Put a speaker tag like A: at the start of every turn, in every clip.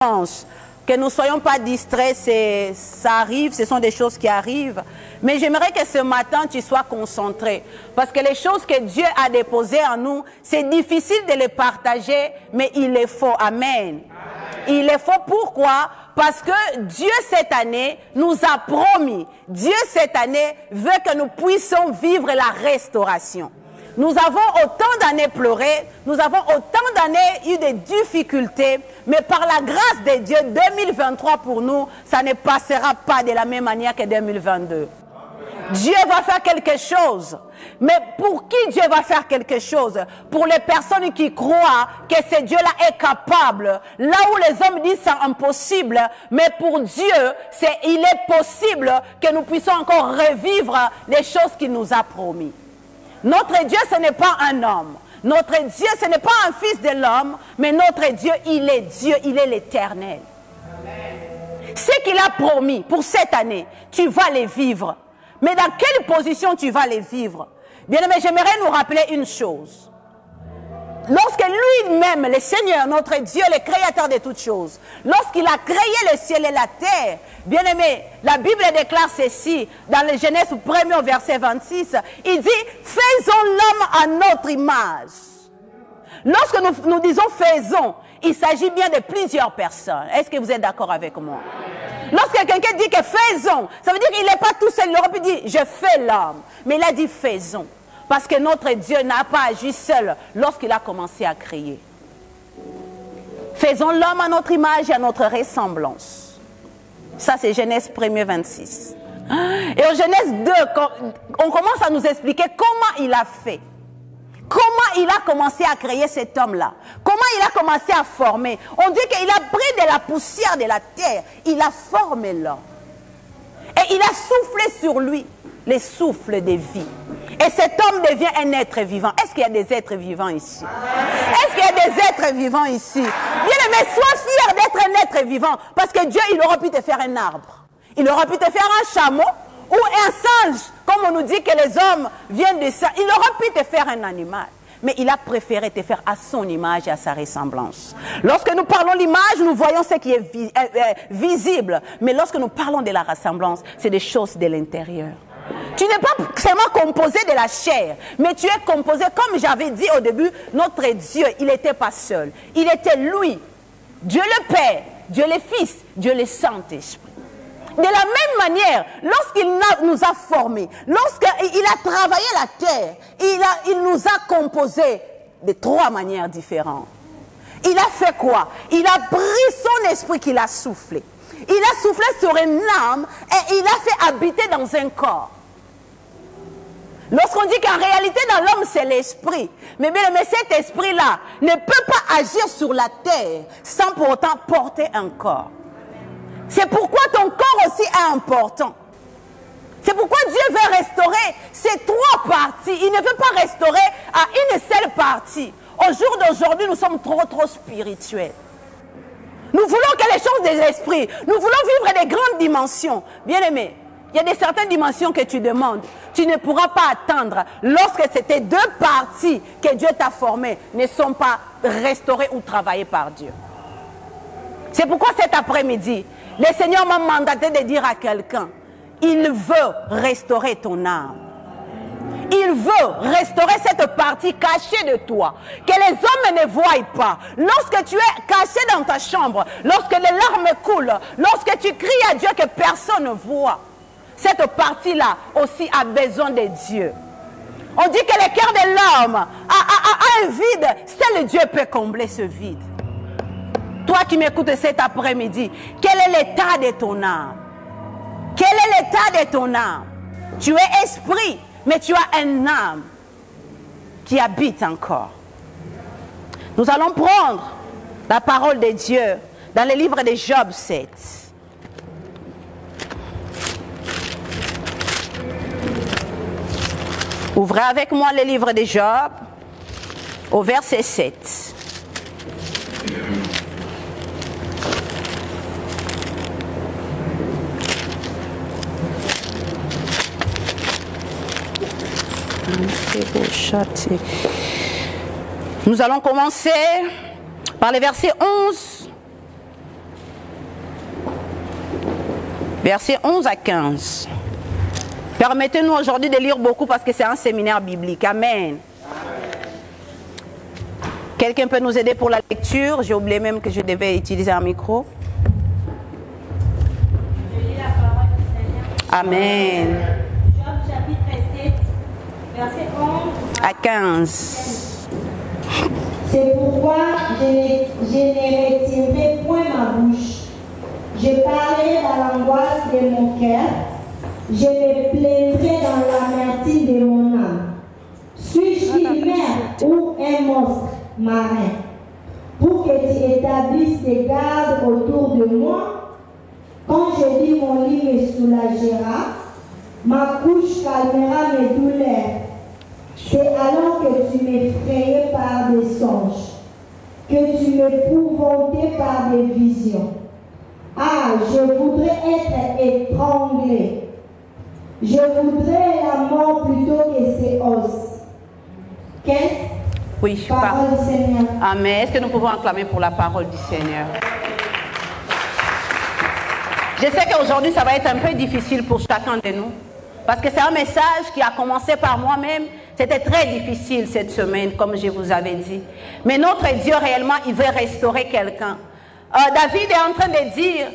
A: Que nous ne soyons pas distraits, ça arrive, ce sont des choses qui arrivent. Mais j'aimerais que ce matin, tu sois concentré. Parce que les choses que Dieu a déposées en nous, c'est difficile de les partager, mais il les faut. Amen. Il les faut pourquoi? Parce que Dieu cette année nous a promis. Dieu cette année veut que nous puissions vivre la restauration. Nous avons autant d'années pleuré, nous avons autant d'années eu des difficultés, mais par la grâce de Dieu, 2023 pour nous, ça ne passera pas de la même manière que 2022. Dieu va faire quelque chose. Mais pour qui Dieu va faire quelque chose? Pour les personnes qui croient que ce Dieu-là est capable. Là où les hommes disent c'est impossible, mais pour Dieu, il est possible que nous puissions encore revivre les choses qu'il nous a promis. Notre Dieu, ce n'est pas un homme. Notre Dieu, ce n'est pas un fils de l'homme, mais notre Dieu, il est Dieu, il est l'Éternel. Ce qu'il a promis pour cette année, tu vas les vivre. Mais dans quelle position tu vas les vivre? Bien aimé, j'aimerais nous rappeler une chose. Lorsque lui-même, le Seigneur, notre Dieu, le créateur de toutes choses, lorsqu'il a créé le ciel et la terre, bien aimé, la Bible déclare ceci, dans le Genèse 1er verset 26, il dit, faisons l'homme à notre image. Lorsque nous disons faisons, il s'agit bien de plusieurs personnes. Est-ce que vous êtes d'accord avec moi? Lorsque quelqu'un dit que faisons, ça veut dire qu'il n'est pas tout seul. Il aurait pu dire, je fais l'homme. Mais il a dit faisons. Parce que notre Dieu n'a pas agi seul lorsqu'il a commencé à créer. Faisons l'homme à notre image et à notre ressemblance. Ça, c'est Genèse 1er 26. Et en Genèse 2, on commence à nous expliquer comment il a fait. Comment il a commencé à créer cet homme-là. Comment il a commencé à former. On dit qu'il a pris de la poussière de la terre. Il a formé l'homme. Et il a soufflé sur lui les souffles de vie. Et cet homme devient un être vivant. Est-ce qu'il y a des êtres vivants ici? Est-ce qu'il y a des êtres vivants ici? Bien aimé, sois fier d'être un être vivant. Parce que Dieu, il aurait pu te faire un arbre. Il aurait pu te faire un chameau ou un singe. Comme on nous dit que les hommes viennent de ça. Il aurait pu te faire un animal. Mais il a préféré te faire à son image et à sa ressemblance. Lorsque nous parlons de l'image, nous voyons ce qui est visible. Mais lorsque nous parlons de la ressemblance, c'est des choses de l'intérieur. Tu n'es pas seulement composé de la chair, mais tu es composé, comme j'avais dit au début, notre Dieu, il n'était pas seul. Il était lui, Dieu le Père, Dieu le Fils, Dieu le Saint-Esprit. De la même manière, lorsqu'il nous a formés, lorsqu'il a travaillé la terre, il nous a composés de trois manières différentes. Il a fait quoi? Il a pris son esprit qu'il a soufflé. Il a soufflé sur une âme et il a fait habiter dans un corps. Lorsqu'on dit qu'en réalité dans l'homme c'est l'esprit, mais cet esprit-là ne peut pas agir sur la terre sans pour autant porter un corps. C'est pourquoi ton corps aussi est important. C'est pourquoi Dieu veut restaurer ces trois parties. Il ne veut pas restaurer à une seule partie. Au jour d'aujourd'hui, nous sommes trop spirituels. Nous voulons que les choses de l'esprit, nous voulons vivre des grandes dimensions. Bien aimé, il y a des certaines dimensions que tu demandes. Tu ne pourras pas atteindre lorsque ces deux parties que Dieu t'a formées ne sont pas restaurées ou travaillées par Dieu. C'est pourquoi cet après-midi, le Seigneur m'a mandaté de dire à quelqu'un, il veut restaurer ton âme. Il veut restaurer cette partie cachée de toi, que les hommes ne voient pas. Lorsque tu es caché dans ta chambre, lorsque les larmes coulent, lorsque tu cries à Dieu que personne ne voit, cette partie-là aussi a besoin de Dieu. On dit que le cœur de l'homme a un vide, seul Dieu peut combler ce vide. Toi qui m'écoutes cet après-midi, quel est l'état de ton âme? Quel est l'état de ton âme? Tu es esprit, mais tu as un âme qui habite encore. Nous allons prendre la parole de Dieu dans le livre de Job 7. Ouvrez avec moi le livre de Job au verset 7. Nous allons commencer par les versets 11 Versets 11 à 15. Permettez-nous aujourd'hui de lire beaucoup parce que c'est un séminaire biblique. Amen. Quelqu'un peut nous aider pour la lecture? J'ai oublié même que je devais utiliser un micro.
B: Je lis la parole du Seigneur.
A: Amen.
B: Job chapitre 7, verset 11
A: à 15.
C: C'est pourquoi je ne retirerai point ma bouche. Je parlerai dans l'angoisse de mon cœur. Je me plaindrai dans l'amertume de mon âme. Suis-je une mer ou un monstre marin pour que tu établisses des gardes autour de moi? Quand je dis mon lit me soulagera, ma couche calmera mes douleurs. C'est alors que tu m'effrayais par des songes, que tu m'épouvantais par des visions. Ah, je voudrais être étranglé. Je voudrais la mort plutôt que ces os. Qu'est-ce?
A: Oui,
C: Parole du Seigneur.
A: Amen. Est-ce que nous pouvons acclamer pour la parole du Seigneur? Je sais qu'aujourd'hui, ça va être un peu difficile pour chacun de nous. Parce que c'est un message qui a commencé par moi-même. C'était très difficile cette semaine, comme je vous avais dit. Mais notre Dieu, réellement, il veut restaurer quelqu'un. David est en train de dire,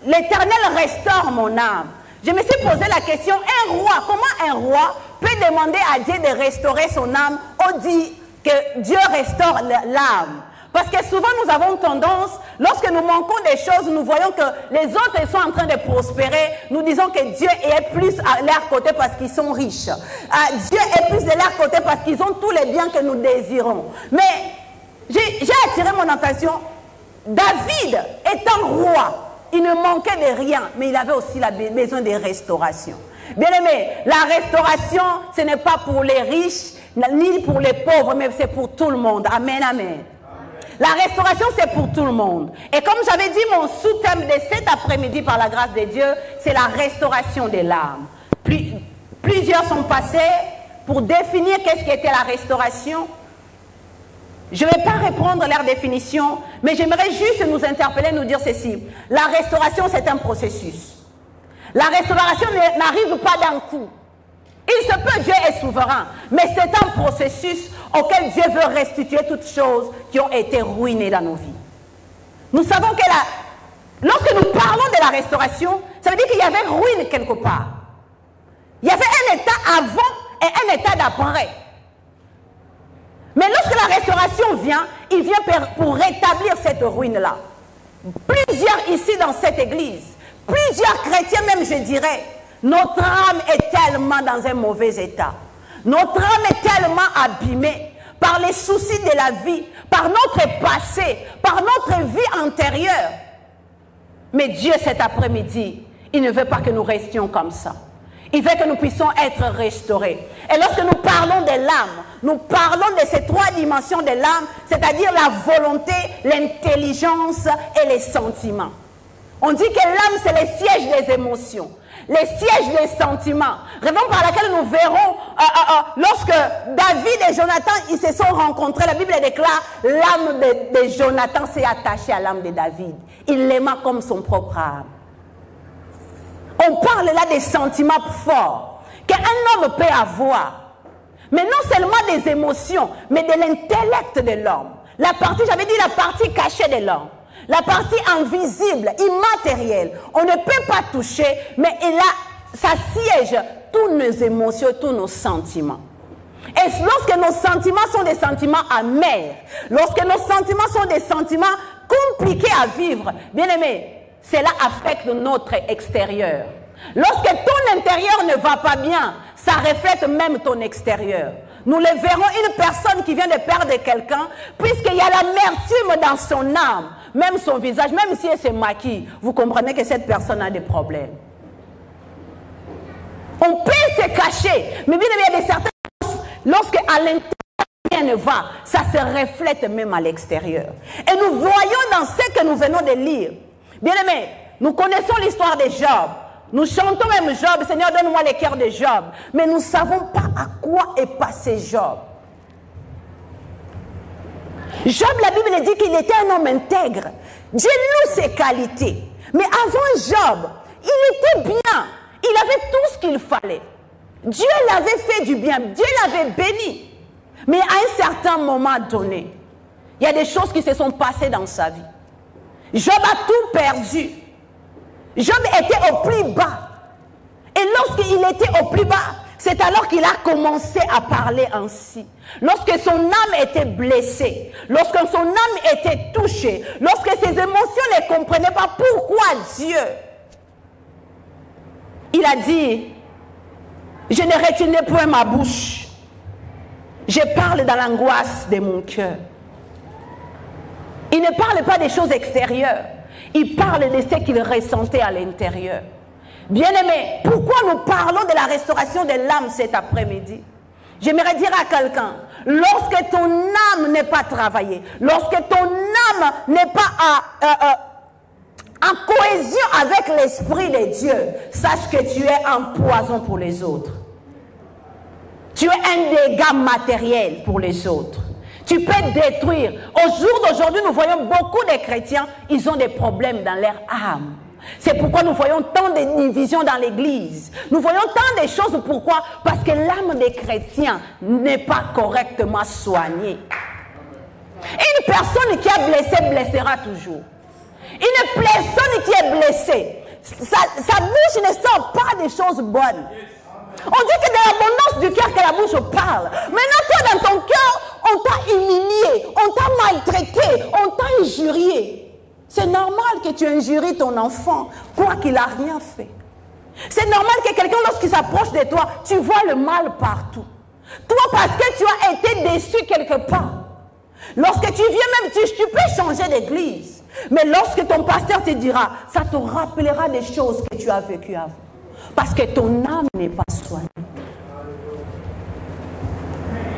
A: l'Éternel restaure mon âme. Je me suis posé la question, un roi, comment un roi peut demander à Dieu de restaurer son âme? On dit que Dieu restaure l'âme. Parce que souvent nous avons tendance, lorsque nous manquons des choses, nous voyons que les autres sont en train de prospérer. Nous disons que Dieu est plus à leur côté parce qu'ils sont riches. Dieu est plus de leur côté parce qu'ils ont tous les biens que nous désirons. Mais j'ai attiré mon attention. David étant roi, il ne manquait de rien, mais il avait aussi besoin de restauration. Bien aimé, la restauration, ce n'est pas pour les riches, ni pour les pauvres, mais c'est pour tout le monde. Amen, amen. La restauration, c'est pour tout le monde. Et comme j'avais dit, mon sous-thème de cet après-midi, par la grâce de Dieu, c'est la restauration de l'âme. Plusieurs sont passés pour définir qu'est-ce qu'était la restauration. Je ne vais pas reprendre leur définition, mais j'aimerais juste nous interpeller, nous dire ceci. La restauration, c'est un processus. La restauration n'arrive pas d'un coup. Il se peut, Dieu est souverain, mais c'est un processus auquel Dieu veut restituer toutes choses qui ont été ruinées dans nos vies. Nous savons que lorsque nous parlons de la restauration, ça veut dire qu'il y avait ruine quelque part. Il y avait un état avant et un état d'après. Mais lorsque la restauration vient, il vient pour rétablir cette ruine-là. Plusieurs ici dans cette église, plusieurs chrétiens même, je dirais, notre âme est tellement dans un mauvais état. Notre âme est tellement abîmée par les soucis de la vie, par notre passé, par notre vie antérieure. Mais Dieu, cet après-midi, il ne veut pas que nous restions comme ça. Il veut que nous puissions être restaurés. Et lorsque nous parlons de l'âme, nous parlons de ces trois dimensions de l'âme, c'est-à-dire la volonté, l'intelligence et les sentiments. On dit que l'âme, c'est le siège des émotions, le siège des sentiments. Raison par laquelle nous verrons, lorsque David et Jonathan, ils se sont rencontrés, la Bible déclare, l'âme de Jonathan s'est attachée à l'âme de David. Il l'aima comme son propre âme. On parle là des sentiments forts qu'un homme peut avoir. Mais non seulement des émotions, mais de l'intellect de l'homme. La partie, j'avais dit la partie cachée de l'homme. La partie invisible, immatérielle. On ne peut pas toucher, mais ça siège toutes nos émotions, tous nos sentiments. Et lorsque nos sentiments sont des sentiments amers, lorsque nos sentiments sont des sentiments compliqués à vivre, bien aimé, cela affecte notre extérieur. Lorsque ton intérieur ne va pas bien, ça reflète même ton extérieur. Nous le verrons, une personne qui vient de perdre quelqu'un, puisqu'il y a l'amertume dans son âme, même son visage, même si elle se maquille, vous comprenez que cette personne a des problèmes. On peut se cacher, mais bien il y a certaines choses, lorsque à l'intérieur rien ne va, ça se reflète même à l'extérieur. Et nous voyons dans ce que nous venons de lire, bien aimé, nous connaissons l'histoire de Job. Nous chantons même Job, Seigneur, donne-moi le cœur de Job. Mais nous ne savons pas à quoi est passé Job. Job, la Bible dit qu'il était un homme intègre. Dieu loue ses qualités. Mais avant Job, il était bien. Il avait tout ce qu'il fallait. Dieu l'avait fait du bien. Dieu l'avait béni. Mais à un certain moment donné, il y a des choses qui se sont passées dans sa vie. Job a tout perdu. Job était au plus bas. Et lorsqu'il était au plus bas, c'est alors qu'il a commencé à parler ainsi. Lorsque son âme était blessée, lorsque son âme était touchée, lorsque ses émotions ne comprenaient pas pourquoi Dieu, il a dit, je ne retiendrai point ma bouche. Je parle dans l'angoisse de mon cœur. Il ne parle pas des choses extérieures. Il parle de ce qu'il ressentait à l'intérieur. Bien-aimé, pourquoi nous parlons de la restauration de l'âme cet après-midi? J'aimerais dire à quelqu'un, lorsque ton âme n'est pas travaillée, lorsque ton âme n'est pas en cohésion avec l'Esprit de Dieu, sache que tu es un poison pour les autres. Tu es un dégât matériel pour les autres. Tu peux détruire. Au jour d'aujourd'hui, nous voyons beaucoup de chrétiens, ils ont des problèmes dans leur âme. C'est pourquoi nous voyons tant de divisions dans l'église. Nous voyons tant de choses. Pourquoi? Parce que l'âme des chrétiens n'est pas correctement soignée. Une personne qui a blessé blessera toujours. Une personne qui est blessée, sa bouche ne sort pas des choses bonnes. On dit que de l'abondance du cœur que la bouche parle. Maintenant, toi, dans ton cœur, on t'a humilié, on t'a maltraité, on t'a injurié. C'est normal que tu injuries ton enfant, quoi qu'il n'a rien fait. C'est normal que quelqu'un, lorsqu'il s'approche de toi, tu vois le mal partout. Toi, parce que tu as été déçu quelque part. Lorsque tu viens même, tu peux changer d'église. Mais lorsque ton pasteur te dira, ça te rappellera des choses que tu as vécues avant. Parce que ton âme n'est pas soignée.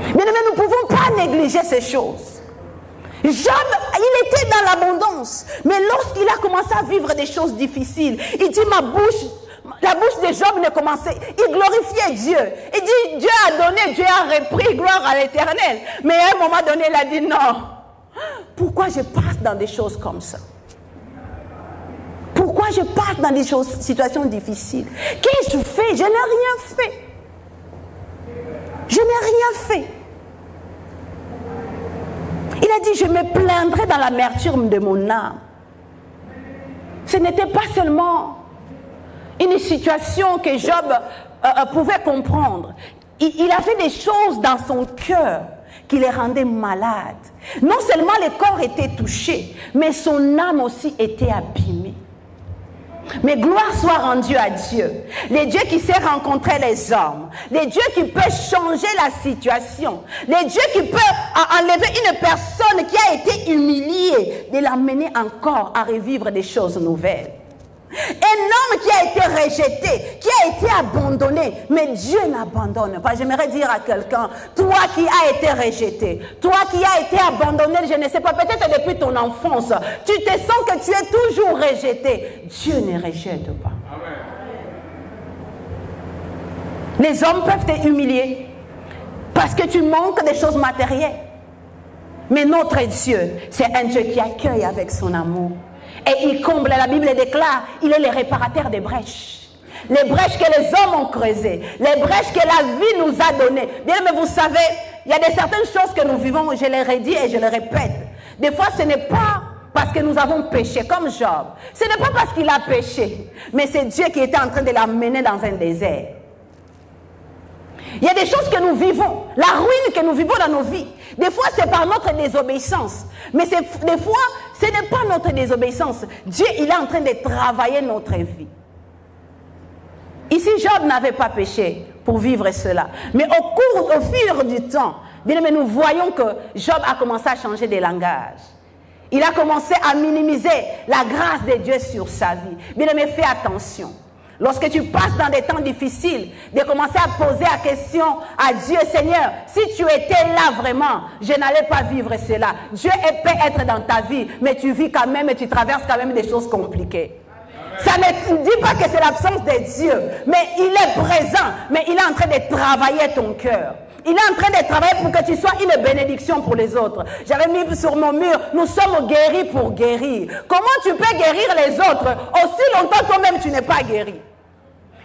A: Mais nous ne pouvons pas négliger ces choses. Job, il était dans l'abondance. Mais lorsqu'il a commencé à vivre des choses difficiles, il dit, la bouche de Job ne commençait. Il glorifiait Dieu. Il dit, Dieu a donné, Dieu a repris, gloire à l'Éternel. Mais à un moment donné, il a dit, non. Pourquoi je passe dans des choses comme ça? Pourquoi je passe dans des situations difficiles? Qu'est-ce que je fais? Je n'ai rien fait. Je n'ai rien fait. Il a dit, je me plaindrai dans l'amertume de mon âme. Ce n'était pas seulement une situation que Job pouvait comprendre. Il avait des choses dans son cœur qui les rendaient malades. Non seulement le corps était touché, mais son âme aussi était abîmée. Mais gloire soit rendue à Dieu. Le Dieu qui sait rencontrer les hommes. Le Dieu qui peut changer la situation. Le Dieu qui peut enlever une personne qui a été humiliée, de l'amener encore à revivre des choses nouvelles. Un homme qui a été rejeté, qui a été abandonné, mais Dieu n'abandonne pas. J'aimerais dire à quelqu'un, toi qui as été rejeté, toi qui as été abandonné, je ne sais pas, peut-être depuis ton enfance, tu te sens que tu es toujours rejeté. Dieu ne rejette pas. Amen. Les hommes peuvent te humilier parce que tu manques des choses matérielles. Mais notre Dieu, c'est un Dieu qui accueille avec son amour. Et il comble, la Bible déclare, il est le réparateur des brèches. Les brèches que les hommes ont creusées, les brèches que la vie nous a données. Bien, mais vous savez, il y a certaines choses que nous vivons, je les redis et je les répète. Des fois, ce n'est pas parce que nous avons péché, comme Job. Ce n'est pas parce qu'il a péché, mais c'est Dieu qui était en train de l'amener dans un désert. Il y a des choses que nous vivons, la ruine que nous vivons dans nos vies. Des fois, c'est par notre désobéissance. Mais des fois, ce n'est pas notre désobéissance. Dieu, il est en train de travailler notre vie. Ici, Job n'avait pas péché pour vivre cela. Mais au fur du temps, bien aimé, nous voyons que Job a commencé à changer de langage. Il a commencé à minimiser la grâce de Dieu sur sa vie. Bien aimé, fais attention. Lorsque tu passes dans des temps difficiles, de commencer à poser la question à Dieu, Seigneur, si tu étais là vraiment, je n'allais pas vivre cela. Dieu peut être dans ta vie, mais tu vis quand même et tu traverses quand même des choses compliquées. Ça ne dit pas que c'est l'absence de Dieu, mais il est présent, mais il est en train de travailler ton cœur. Il est en train de travailler pour que tu sois une bénédiction pour les autres. J'avais mis sur mon mur, nous sommes guéris pour guérir. Comment tu peux guérir les autres aussi longtemps toi-même tu n'es pas guéri?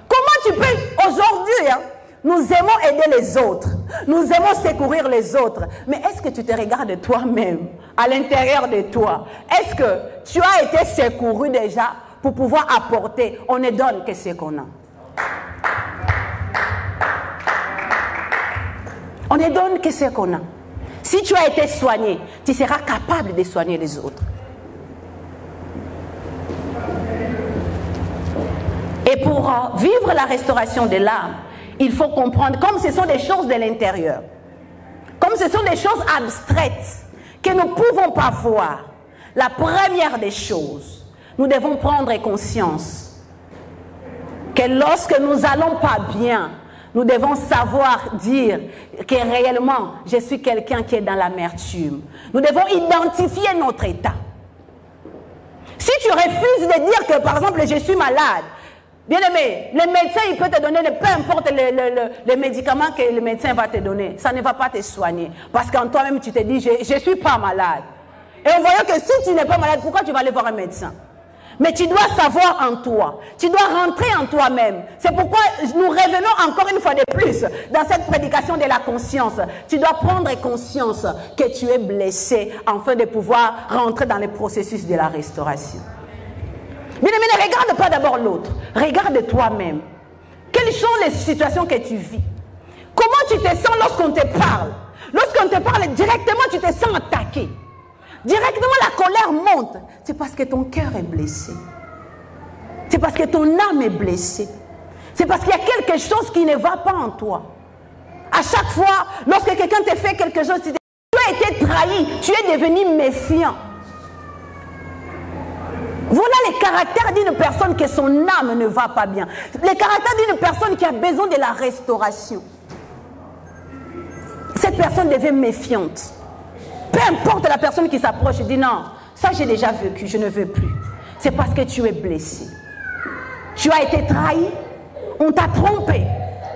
A: Comment tu peux, aujourd'hui, hein, nous aimons aider les autres. Nous aimons secourir les autres. Mais est-ce que tu te regardes toi-même, à l'intérieur de toi? Est-ce que tu as été secouru déjà pour pouvoir apporter? On ne donne que ce qu'on a. On ne donne que ce qu'on a. Si tu as été soigné, tu seras capable de soigner les autres. Et pour vivre la restauration de l'âme, il faut comprendre, comme ce sont des choses de l'intérieur, comme ce sont des choses abstraites que nous ne pouvons pas voir, la première des choses, nous devons prendre conscience que lorsque nous allons pas bien, nous devons savoir dire que réellement, je suis quelqu'un qui est dans l'amertume. Nous devons identifier notre état. Si tu refuses de dire que, par exemple, je suis malade, bien aimé, le médecin, il peut te donner, peu importe les médicaments que le médecin va te donner, ça ne va pas te soigner. Parce qu'en toi-même, tu te dis, je ne suis pas malade. Et on voit que si tu n'es pas malade, pourquoi tu vas aller voir un médecin? Mais tu dois savoir en toi. Tu dois rentrer en toi-même. C'est pourquoi nous revenons encore une fois de plus dans cette prédication de la conscience. Tu dois prendre conscience que tu es blessé afin de pouvoir rentrer dans le processus de la restauration. Mais ne regarde pas d'abord l'autre. Regarde toi-même. Quelles sont les situations que tu vis? Comment tu te sens lorsqu'on te parle? Lorsqu'on te parle directement, tu te sens attaqué. Directement, la colère monte. C'est parce que ton cœur est blessé. C'est parce que ton âme est blessée. C'est parce qu'il y a quelque chose qui ne va pas en toi. À chaque fois, lorsque quelqu'un te fait quelque chose, tu as été trahi, tu es devenu méfiant. Voilà le caractère d'une personne que son âme ne va pas bien. Le caractère d'une personne qui a besoin de la restauration. Cette personne devient méfiante. Peu importe la personne qui s'approche, dit non, ça j'ai déjà vécu, je ne veux plus. C'est parce que tu es blessé. Tu as été trahi, on t'a trompé.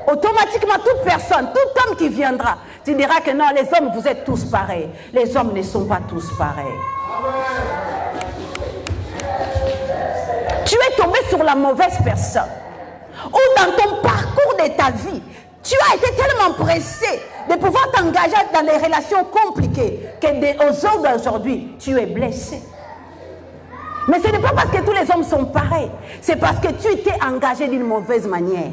A: Automatiquement, toute personne, tout homme qui viendra, tu diras que non, les hommes, vous êtes tous pareils. Les hommes ne sont pas tous pareils. Tu es tombé sur la mauvaise personne. Ou dans ton parcours de ta vie, tu as été tellement pressé de pouvoir t'engager dans des relations compliquées que aux jours d'aujourd'hui, tu es blessé. Mais ce n'est pas parce que tous les hommes sont pareils. C'est parce que tu t'es engagé d'une mauvaise manière.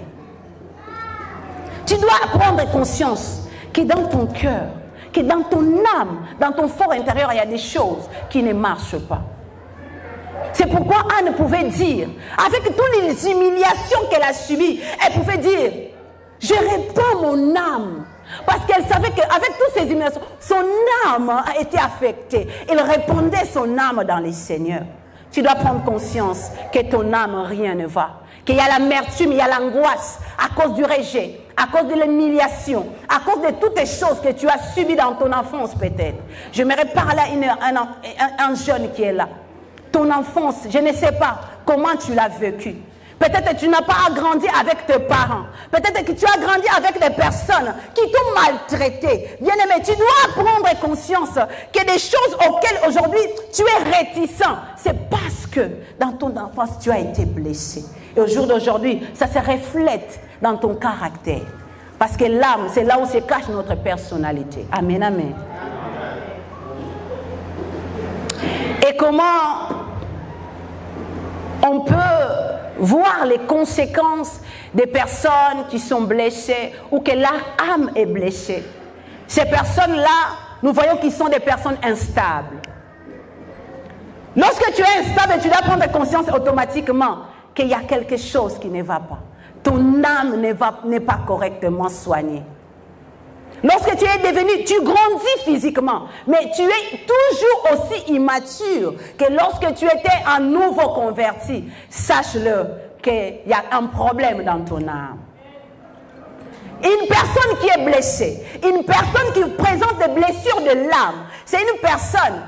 A: Tu dois prendre conscience que dans ton cœur, que dans ton âme, dans ton fort intérieur, il y a des choses qui ne marchent pas. C'est pourquoi Anne pouvait dire, avec toutes les humiliations qu'elle a subies, elle pouvait dire, je répands mon âme. Parce qu'elle savait qu'avec toutes ces humiliations, son âme a été affectée. Elle répandait son âme dans les Seigneurs. Tu dois prendre conscience que ton âme, rien ne va. Qu'il y a l'amertume, il y a l'angoisse à cause du rejet, à cause de l'humiliation, à cause de toutes les choses que tu as subies dans ton enfance peut-être. J'aimerais parler à un jeune qui est là. Ton enfance, je ne sais pas comment tu l'as vécu. Peut-être que tu n'as pas grandi avec tes parents. Peut-être que tu as grandi avec des personnes qui t'ont maltraité. Bien-aimé, tu dois prendre conscience que des choses auxquelles aujourd'hui tu es réticent, c'est parce que dans ton enfance tu as été blessé. Et au jour d'aujourd'hui, ça se reflète dans ton caractère. Parce que l'âme, c'est là où se cache notre personnalité. Amen, amen. Et comment on peut voir les conséquences des personnes qui sont blessées ou que leur âme est blessée. Ces personnes-là, nous voyons qu'ils sont des personnes instables. Lorsque tu es instable, tu dois prendre conscience automatiquement qu'il y a quelque chose qui ne va pas. Ton âme n'est pas correctement soignée. Lorsque tu es devenu, tu grandis physiquement, mais tu es toujours aussi immature que lorsque tu étais un nouveau converti. Sache-le qu'il y a un problème dans ton âme. Une personne qui est blessée, une personne qui présente des blessures de l'âme, c'est une personne,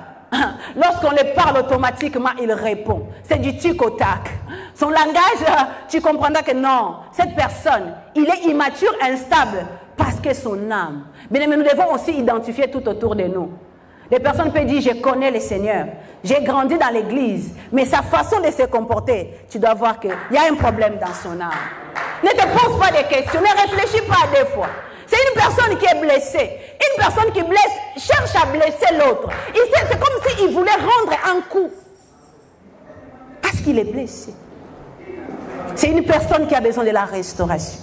A: lorsqu'on le parle automatiquement, il répond. C'est du tic au tac. Son langage, tu comprendras que non, cette personne, il est immature, instable. parce que son âme. Mais nous devons aussi identifier tout autour de nous. Les personnes peuvent dire, je connais le Seigneur, j'ai grandi dans l'église, mais sa façon de se comporter, tu dois voir qu'il y a un problème dans son âme. Ne te pose pas de questions, ne réfléchis pas à 2 fois. C'est une personne qui est blessée. Une personne qui blesse, cherche à blesser l'autre. C'est comme s'il voulait rendre un coup. Parce qu'il est blessé. C'est une personne qui a besoin de la restauration.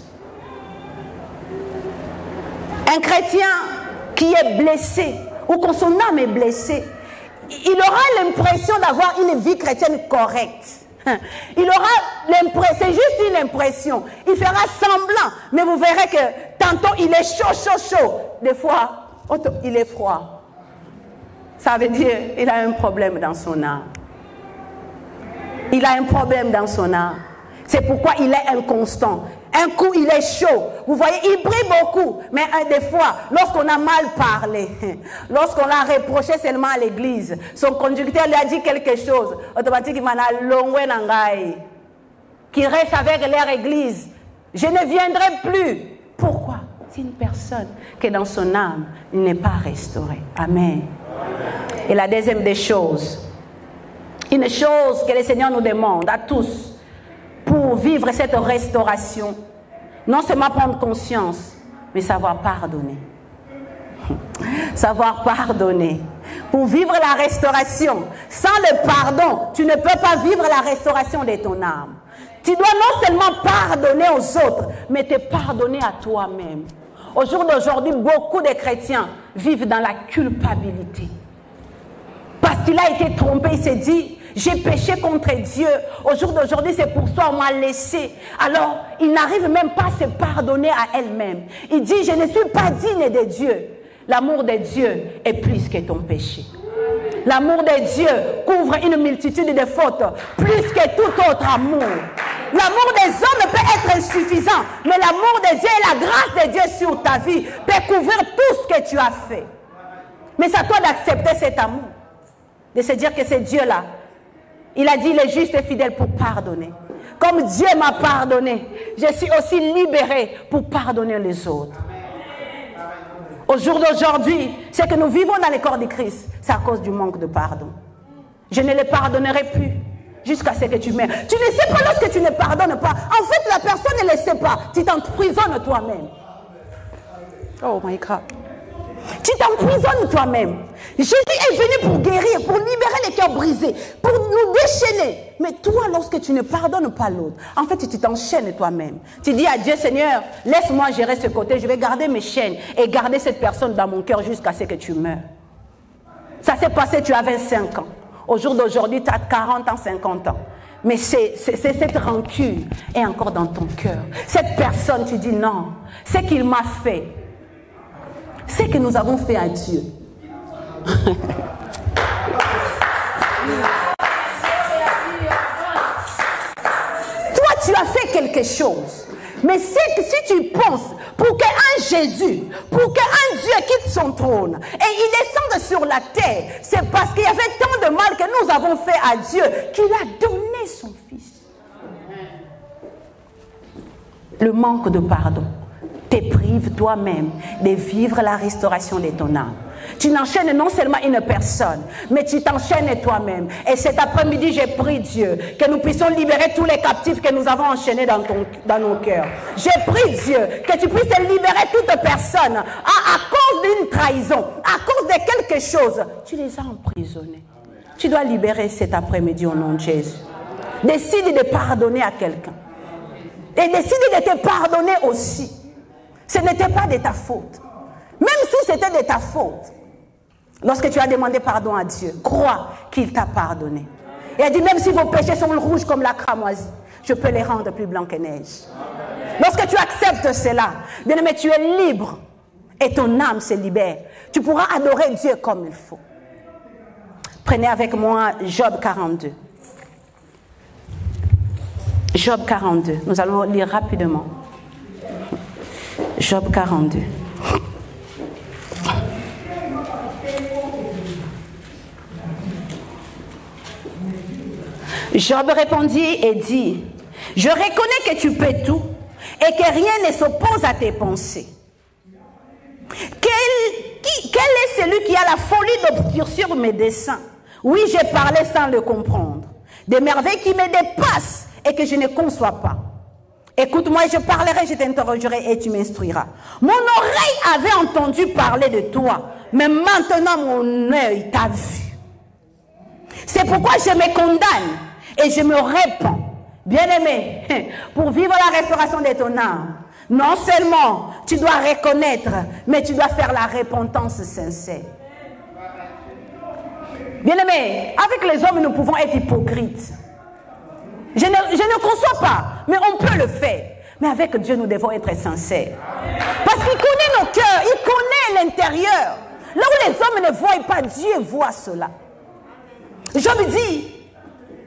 A: Un chrétien qui est blessé, ou quand son âme est blessée, il aura l'impression d'avoir une vie chrétienne correcte. Il aura l'impression, c'est juste une impression. Il fera semblant, mais vous verrez que tantôt il est chaud. Des fois, il est froid. Ça veut dire qu'il a un problème dans son âme. Il a un problème dans son âme. C'est pourquoi il est inconstant. Un coup, il est chaud. Vous voyez, il brille beaucoup. Mais des fois, lorsqu'on a mal parlé, lorsqu'on l'a reproché seulement à l'église, son conducteur lui a dit quelque chose, automatiquement, qu'il reste avec leur église. Je ne viendrai plus. Pourquoi? C'est une personne qui, dans son âme, il n'est pas restaurée. Amen. Et la deuxième des choses, une chose que le Seigneur nous demande à tous, pour vivre cette restauration, non seulement prendre conscience, mais savoir pardonner. Savoir pardonner. Pour vivre la restauration, sans le pardon, tu ne peux pas vivre la restauration de ton âme. Tu dois non seulement pardonner aux autres, mais te pardonner à toi-même. Au jour d'aujourd'hui, beaucoup de chrétiens vivent dans la culpabilité. Parce qu'il a été trompé, il s'est dit, j'ai péché contre Dieu. Au jour d'aujourd'hui, c'est pour ça qu'on m'a laissé. Alors, il n'arrive même pas à se pardonner à elle-même. Il dit, je ne suis pas digne de Dieu. L'amour de Dieu est plus que ton péché. L'amour de Dieu couvre une multitude de fautes, plus que tout autre amour. L'amour des hommes peut être insuffisant, mais l'amour de Dieu et la grâce de Dieu sur ta vie peut couvrir tout ce que tu as fait. Mais c'est à toi d'accepter cet amour, de se dire que c'est Dieu-là. Il a dit, il est juste et fidèle pour pardonner. Comme Dieu m'a pardonné, je suis aussi libéré pour pardonner les autres. Au jour d'aujourd'hui, ce que nous vivons dans le corps de Christ, c'est à cause du manque de pardon. Je ne les pardonnerai plus jusqu'à ce que tu meurs. Tu ne sais pas lorsque tu ne pardonnes pas. En fait, la personne ne le sait pas. Tu t'emprisonnes toi-même. Oh my God. Tu t'emprisonnes toi-même. Jésus est venu pour guérir, pour libérer les cœurs brisés, pour nous déchaîner. Mais toi, lorsque tu ne pardonnes pas l'autre, en fait, tu t'enchaînes toi-même. Tu dis à Dieu, Seigneur, laisse-moi gérer ce côté, je vais garder mes chaînes et garder cette personne dans mon cœur jusqu'à ce que tu meurs. Ça s'est passé, tu as 25 ans. Au jour d'aujourd'hui, tu as 40 ans, 50 ans. Mais c'est cette rancune est encore dans ton cœur. Cette personne, tu dis non, ce qu'il m'a fait, ce que nous avons fait à Dieu. Toi, tu as fait quelque chose. Mais c'est que si tu penses, pour qu'un Jésus, pour qu'un Dieu quitte son trône et il descende sur la terre, c'est parce qu'il y avait tant de mal que nous avons fait à Dieu qu'il a donné son Fils. Le manque de pardon te prive toi-même de vivre la restauration de ton âme. Tu n'enchaînes non seulement une personne, mais tu t'enchaînes toi-même. Et cet après-midi, j'ai prié Dieu que nous puissions libérer tous les captifs que nous avons enchaînés dans nos cœurs. J'ai prié Dieu que tu puisses libérer toute personne à cause d'une trahison, à cause de quelque chose. Tu les as emprisonnés. Tu dois libérer cet après-midi au nom de Jésus. Décide de pardonner à quelqu'un. Et décide de te pardonner aussi. Ce n'était pas de ta faute. Même si c'était de ta faute, lorsque tu as demandé pardon à Dieu, crois qu'il t'a pardonné. Et il a dit, même si vos péchés sont rouges comme la cramoisie, je peux les rendre plus blancs que neige. Lorsque tu acceptes cela, bien aimé, tu es libre et ton âme se libère. Tu pourras adorer Dieu comme il faut. Prenez avec moi Job 42. Job 42. Nous allons lire rapidement. Job 42. Job répondit et dit, je reconnais que tu peux tout et que rien ne s'oppose à tes pensées. Quel est celui qui a la folie d'obscurcir mes desseins? Oui, j'ai parlé sans le comprendre. Des merveilles qui me dépassent et que je ne conçois pas. Écoute-moi, je parlerai, je t'interrogerai et tu m'instruiras. Mon oreille avait entendu parler de toi, mais maintenant mon œil t'a vu. C'est pourquoi je me condamne et je me répands. Bien-aimé, pour vivre la restauration de ton âme, non seulement tu dois reconnaître, mais tu dois faire la repentance sincère. Bien-aimé, avec les hommes, nous pouvons être hypocrites. Je ne conçois pas, mais on peut le faire. Mais avec Dieu, nous devons être sincères. Parce qu'il connaît nos cœurs, il connaît l'intérieur. Là où les hommes ne voient pas, Dieu voit cela. Job dit,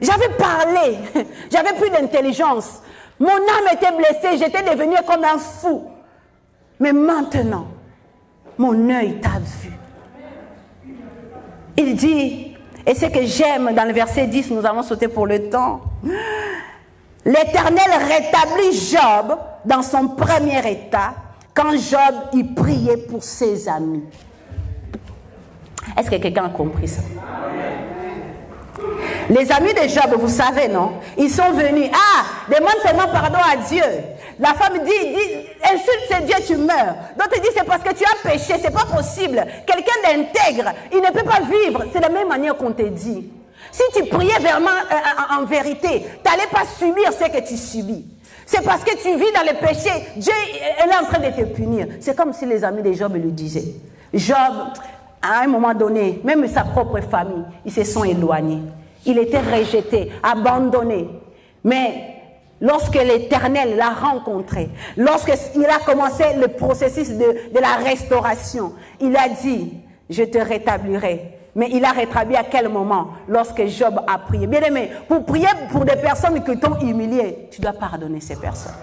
A: j'avais parlé, j'avais plus d'intelligence. Mon âme était blessée, j'étais devenu comme un fou. Mais maintenant, mon œil t'a vu. Il dit, et ce que j'aime dans le verset 10, nous allons sauter pour le temps. L'Éternel rétablit Job dans son premier état quand Job y priait pour ses amis. Est-ce que quelqu'un a compris ça? Les amis de Job, vous savez, non? Ils sont venus. Ah, demande seulement pardon à Dieu. La femme dit, insulte Dieu, tu meurs. D'autres disent, c'est parce que tu as péché, c'est pas possible. Quelqu'un d'intègre, il ne peut pas vivre. C'est la même manière qu'on te dit. Si tu priais vraiment en vérité, tu n'allais pas subir ce que tu subis. C'est parce que tu vis dans le péché, Dieu est en train de te punir. C'est comme si les amis de Job lui disaient. Job, à un moment donné, même sa propre famille, ils se sont éloignés. Il était rejeté, abandonné. Mais lorsque l'Éternel l'a rencontré, lorsqu'il a commencé le processus de la restauration, il a dit, je te rétablirai. Mais il a rétabli à quel moment? Lorsque Job a prié. Bien aimé, pour prier pour des personnes qui t'ont humilié, tu dois pardonner ces personnes.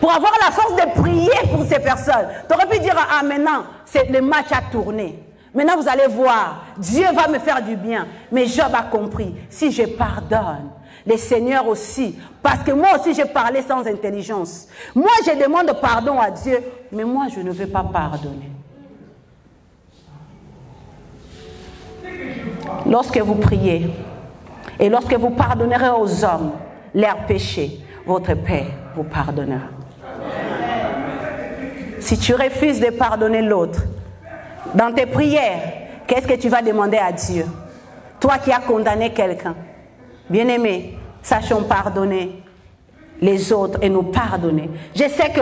A: Pour avoir la force de prier pour ces personnes, tu aurais pu dire, ah maintenant, le match a tourné. Maintenant, vous allez voir, Dieu va me faire du bien. Mais Job a compris, si je pardonne, le Seigneur aussi, parce que moi aussi j'ai parlé sans intelligence. Moi, je demande pardon à Dieu, mais moi, je ne veux pas pardonner. Lorsque vous priez et lorsque vous pardonnerez aux hommes leurs péchés, votre Père vous pardonnera. Si tu refuses de pardonner l'autre, dans tes prières, qu'est-ce que tu vas demander à Dieu? Toi qui as condamné quelqu'un. Bien-aimé, sachons pardonner les autres et nous pardonner. Je sais que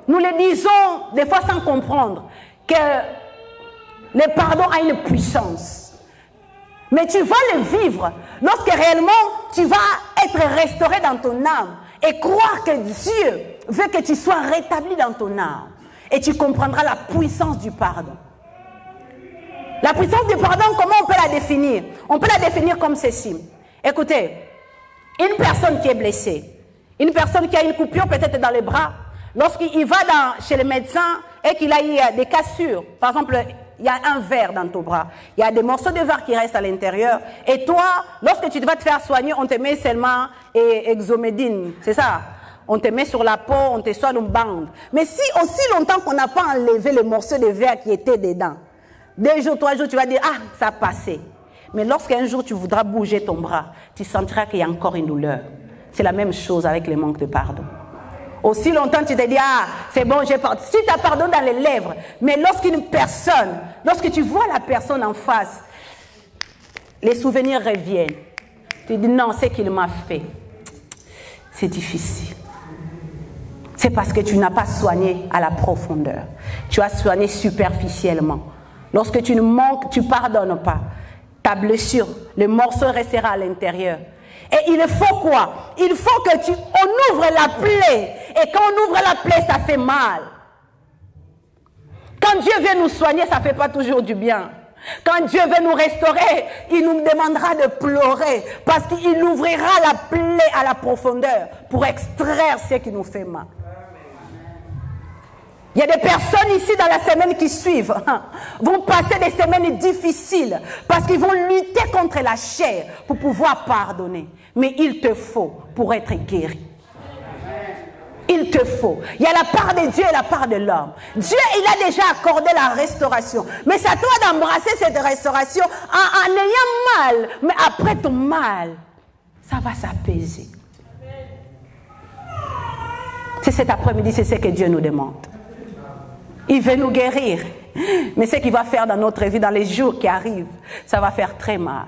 A: nous le disons des fois sans comprendre que le pardon a une puissance. Mais tu vas le vivre lorsque réellement tu vas être restauré dans ton âme et croire que Dieu veut que tu sois rétabli dans ton âme. Et tu comprendras la puissance du pardon. La puissance du pardon, comment on peut la définir? On peut la définir comme ceci. Écoutez, une personne qui est blessée, une personne qui a une coupure peut-être dans les bras, lorsqu'il va chez le médecin et qu'il a eu des cassures, par exemple, il y a un verre dans ton bras, il y a des morceaux de verre qui restent à l'intérieur, et toi, lorsque tu vas te faire soigner, on te met seulement exomédine, c'est ça? On te met sur la peau, on te soigne une bande. Mais si aussi longtemps qu'on n'a pas enlevé le morceau de verre qui était dedans, 2 jours, 3 jours, tu vas dire, ah, ça a passé. Mais lorsqu'un jour tu voudras bouger ton bras, tu sentiras qu'il y a encore une douleur. C'est la même chose avec le manque de pardon. Aussi longtemps tu te dis, ah, c'est bon, j'ai pardonné. Si tu as pardon dans les lèvres, mais lorsqu'une personne, lorsque tu vois la personne en face, les souvenirs reviennent. Tu dis, non, ce qu'il m'a fait, c'est difficile. C'est parce que tu n'as pas soigné à la profondeur. Tu as soigné superficiellement. Lorsque tu ne manques, tu ne pardonnes pas. Ta blessure, le morceau restera à l'intérieur. Et il faut quoi? Il faut que on ouvre la plaie. Et quand on ouvre la plaie, ça fait mal. Quand Dieu vient nous soigner, ça ne fait pas toujours du bien. Quand Dieu veut nous restaurer, il nous demandera de pleurer. Parce qu'il ouvrira la plaie à la profondeur pour extraire ce qui nous fait mal. Il y a des personnes ici dans la semaine qui suivent, vont passer des semaines difficiles parce qu'ils vont lutter contre la chair pour pouvoir pardonner. Mais il te faut pour être guéri. Il te faut. Il y a la part de Dieu et la part de l'homme. Dieu, il a déjà accordé la restauration. Mais c'est à toi d'embrasser cette restauration en ayant mal. Mais après ton mal, ça va s'apaiser. C'est cet après-midi, c'est ce que Dieu nous demande. Il veut nous guérir. Mais ce qu'il va faire dans notre vie, dans les jours qui arrivent, ça va faire très mal.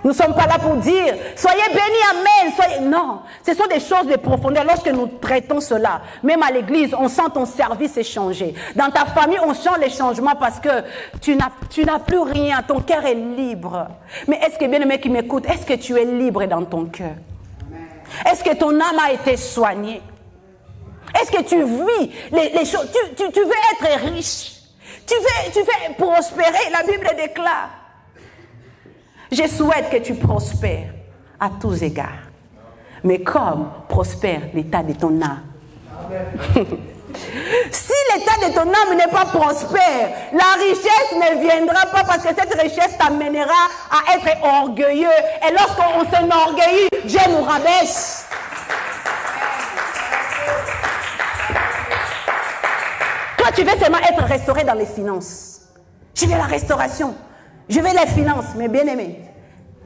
A: Nous ne sommes pas là pour dire, soyez bénis, amen, soyez... Non, ce sont des choses de profondeur. Lorsque nous traitons cela, même à l'église, on sent ton service est changé. Dans ta famille, on sent les changements parce que tu n'as plus rien, ton cœur est libre. Mais est-ce que, bien-aimé qui m'écoute, est-ce que tu es libre dans ton cœur? Est-ce que ton âme a été soignée? Est-ce que tu vis les choses? Tu veux être riche? Tu veux prospérer? La Bible déclare. Je souhaite que tu prospères à tous égards. Mais comme prospère l'état de ton âme. Si l'état de ton âme n'est pas prospère, la richesse ne viendra pas parce que cette richesse t'amènera à être orgueilleux. Et lorsqu'on s'enorgueillit, Dieu nous rabaisse. Toi, tu veux seulement être restauré dans les finances. Je veux la restauration. Je veux les finances, mes bien-aimés.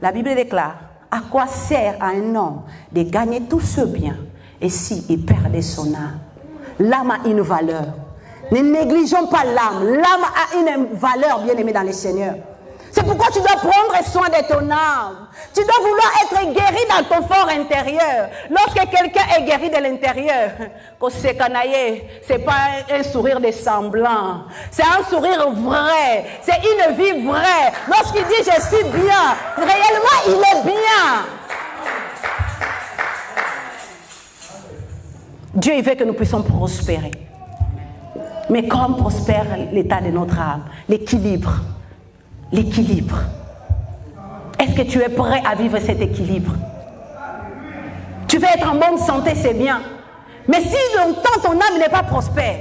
A: La Bible déclare, à quoi sert à un homme de gagner tout ce bien et s'il perd son âme? L'âme a une valeur. Ne négligeons pas l'âme. L'âme a une valeur, bien-aimé dans le Seigneur. C'est pourquoi tu dois prendre soin de ton âme. Tu dois vouloir être guéri dans ton fort intérieur. Lorsque quelqu'un est guéri de l'intérieur, ce n'est pas un sourire de semblant. C'est un sourire vrai. C'est une vie vraie. Lorsqu'il dit je suis bien, réellement il est bien. Dieu il veut que nous puissions prospérer. Mais comme prospère l'état de notre âme? L'équilibre. L'équilibre. Est-ce que tu es prêt à vivre cet équilibre? Tu veux être en bonne santé, c'est bien. Mais si longtemps ton âme n'est pas prospère,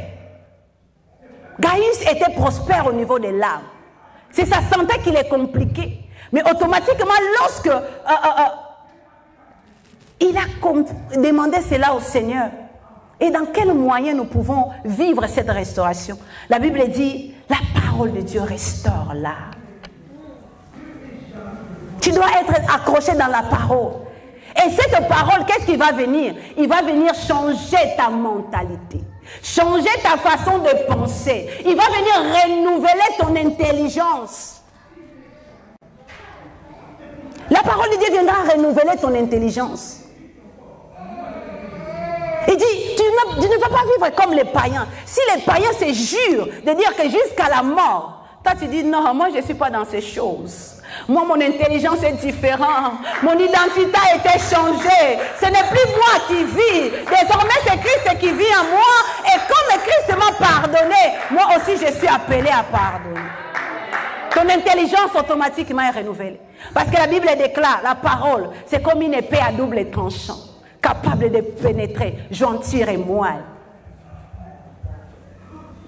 A: Gaius était prospère au niveau de l'âme. C'est sa santé qui est compliquée. Mais automatiquement, lorsque il a demandé cela au Seigneur, et dans quel moyen nous pouvons vivre cette restauration? La Bible dit, la parole de Dieu restaure l'âme. Tu dois être accroché dans la parole. Et cette parole, qu'est-ce qui va venir? Il va venir changer ta mentalité. Changer ta façon de penser. Il va venir renouveler ton intelligence. La parole de Dieu viendra renouveler ton intelligence. Il dit, tu ne vas pas vivre comme les païens. Si les païens se jurent de dire que jusqu'à la mort, toi tu dis non, moi je ne suis pas dans ces choses. Moi, mon intelligence est différente. Mon identité a été changée. Ce n'est plus moi qui vis. Désormais, c'est Christ qui vit en moi. Et comme Christ m'a pardonné, moi aussi, je suis appelé à pardonner. Ton intelligence automatiquement est renouvelée. Parce que la Bible déclare, la parole, c'est comme une épée à double tranchant, capable de pénétrer, jointure et moelle.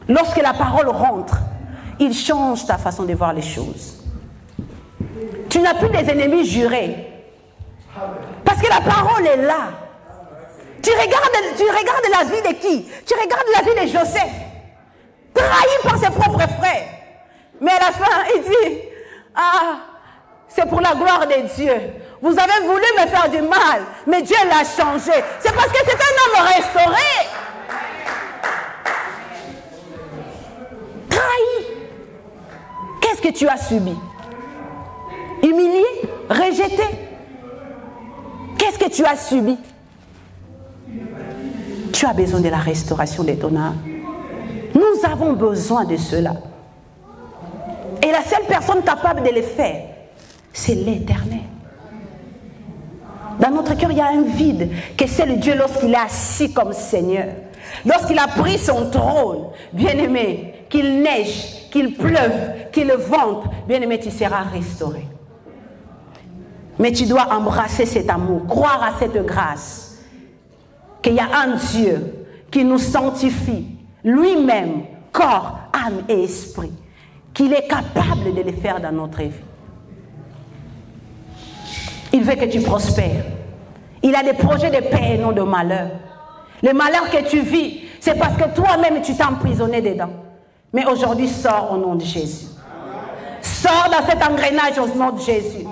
A: Lorsque la parole rentre, il change ta façon de voir les choses. Tu n'as plus des ennemis jurés. Parce que la parole est là. Tu regardes la vie de qui? Tu regardes la vie de Joseph, trahi par ses propres frères. Mais à la fin, il dit, ah, c'est pour la gloire de Dieu. Vous avez voulu me faire du mal, mais Dieu l'a changé. C'est parce que c'est un homme restauré. Trahi. Qu'est-ce que tu as subi? Humilié, rejeté. Qu'est-ce que tu as subi? Tu as besoin de la restauration de ton âme. Nous avons besoin de cela. Et la seule personne capable de le faire, c'est l'Éternel. Dans notre cœur, il y a un vide que c'est le Dieu lorsqu'il est assis comme Seigneur. Lorsqu'il a pris son trône, bien-aimé, qu'il neige, qu'il pleuve, qu'il vente, bien-aimé, tu seras restauré. Mais tu dois embrasser cet amour, croire à cette grâce, qu'il y a un Dieu qui nous sanctifie, lui-même, corps, âme et esprit, qu'il est capable de le faire dans notre vie. Il veut que tu prospères. Il a des projets de paix et non de malheur. Le malheur que tu vis, c'est parce que toi-même tu t'es emprisonné dedans. Mais aujourd'hui, sors au nom de Jésus. Sors dans cet engrenage au nom de Jésus.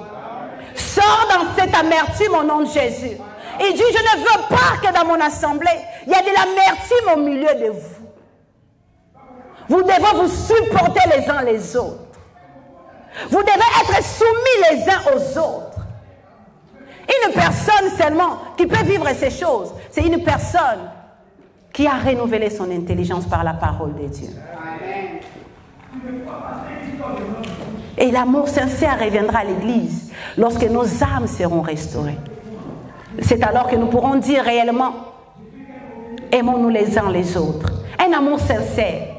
A: Sors dans cette amertume au nom de Jésus. Il dit, je ne veux pas que dans mon assemblée, il y ait de l'amertume au milieu de vous. Vous devez vous supporter les uns les autres. Vous devez être soumis les uns aux autres. Une personne seulement qui peut vivre ces choses, c'est une personne qui a renouvelé son intelligence par la parole de Dieu. Et l'amour sincère reviendra à l'Église lorsque nos âmes seront restaurées. C'est alors que nous pourrons dire réellement, aimons-nous les uns les autres. Un amour sincère.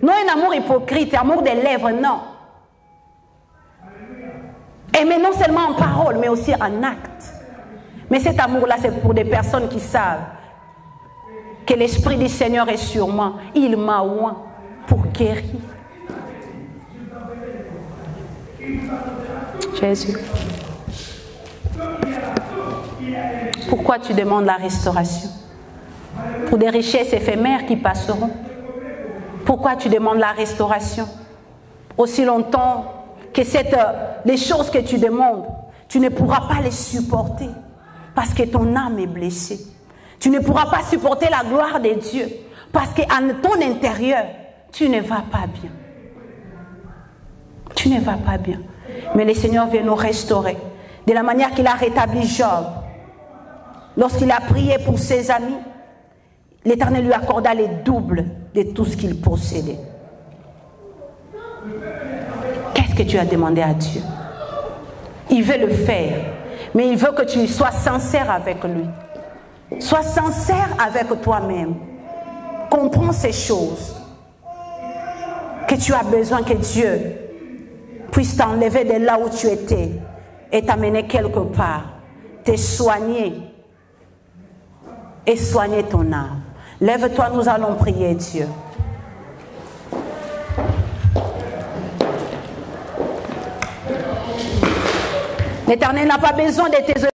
A: Non un amour hypocrite, amour des lèvres, non. Aimer non seulement en parole, mais aussi en acte. Mais cet amour-là, c'est pour des personnes qui savent que l'Esprit du Seigneur est sur moi. Il m'a oint pour guérir. Jésus. Pourquoi tu demandes la restauration? Pour des richesses éphémères qui passeront. Pourquoi tu demandes la restauration? Aussi longtemps que les choses que tu demandes, tu ne pourras pas les supporter parce que ton âme est blessée. Tu ne pourras pas supporter la gloire de Dieu parce qu'en ton intérieur, tu ne vas pas bien. Tu ne vas pas bien. Mais le Seigneur vient nous restaurer de la manière qu'il a rétabli Job. Lorsqu'il a prié pour ses amis, l'Éternel lui accorda le double de tout ce qu'il possédait. Qu'est-ce que tu as demandé à Dieu? Il veut le faire, mais il veut que tu sois sincère avec lui. Sois sincère avec toi-même. Comprends ces choses. Que tu as besoin que Dieu puisse t'enlever de là où tu étais et t'amener quelque part. Te soigner et soigner ton âme. Lève-toi, nous allons prier Dieu. L'Éternel n'a pas besoin de tes